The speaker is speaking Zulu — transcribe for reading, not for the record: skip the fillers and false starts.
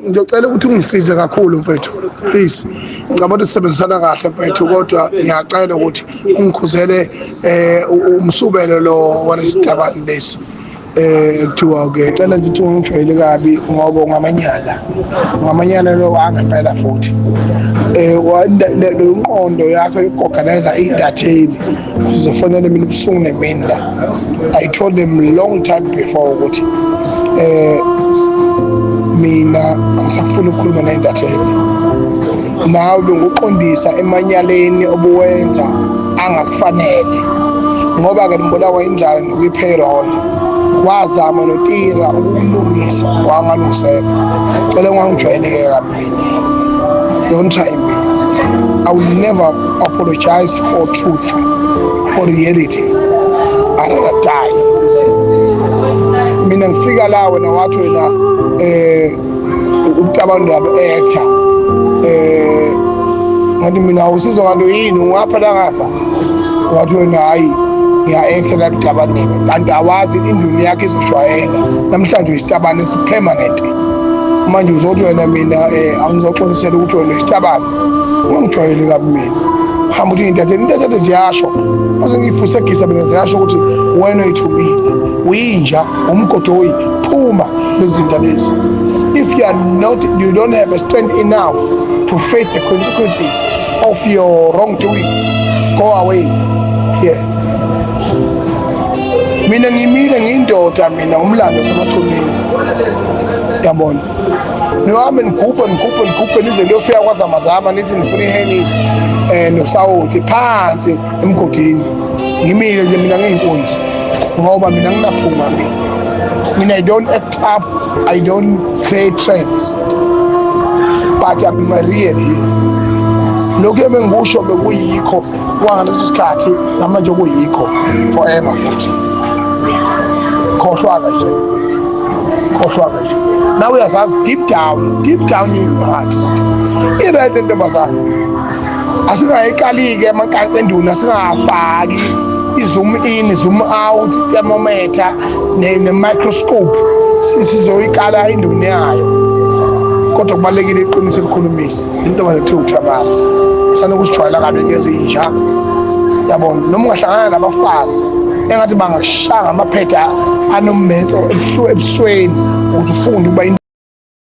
ngicela ukuthi ungisize kakhulu mfethu, please. Ngicabanga ukuthi sisebenzisana kahle mfethu, kodwa ngiyacela ukuthi ungikhuzele umsubelo lo walesitabane lesi. Kuthiwa ke cela nje ukuthi ungijwayele kabi ngoba ungamanyala lo angempela futhi. Inqondo yakho yokuorganize i-entertain uzofonela mina ubusuku nemini la. I told them long time before ukuthi mina angisafuna ukukhuluma ne-entertain. Nawe benguqondisa emanyaleni obuwenza angakufanele ngoba ke ngibulawa indlala ngokwi-payroll. Wazama noTira ukulungisa wangalungiseka. Cela ungangijwayele kabi. Don't try me. I will never apologize for truth, for reality. I'd rather die. Mina ngifika la wena wathi wena uqabanga actor. Ngathi mina usizwa kanti yini ungapha la ngapha. Wathi wena hayi ngiya-actor la kudabanile kanti awazi induni yakhe izoshwayela. Namhlanje isitabane esi-permanent. Manje uzothi wena mina angizoxolisela ukuthi wena isitabane. Ungangijwayeli kabi mina. Hamba uthi into ziyasho. Mase ngiyifusegisa mina ziyasho ukuthi wena uyithubile. Uyinja umgodoyi phuma lezinto lezi. If you don't have a strength enough to face the consequences of your wrongdoings, go away here. Mina ngimile ngiyindoda mina umlando semathuneni. Yabona. Nihambe ngigubhe nize ngiyofika kwaZamazama nithi nifuna ihenisi nosawuthi phansi emgodini. Ngimile nje mina ngeyinkunzi ngoba mina nginaphunga mina. I don't act up, I don't create trends, but I'm real here. Lokhu ebengikusho bekuyikho kwangaleso sikhathi namanje kuyikho forever futhi. Khohlwa nje. Now uyazazi deep down in your heart. Irayit ntombazana. Asingayikalike emankanqe enduna singafaki i-zoom in, zoom out, thermometer ne-microscope sizoyikala induni yayo. Kodwa kubalekile iqiniso elikhulumile intombazana kuthiwa uthabana sanokusijwayela kabi ngezinja. Yabona noma ungahlangana nabafazi engathi bangakushaya ngamaphetha anommenzo ebusweni ukuthi ufunde ukuba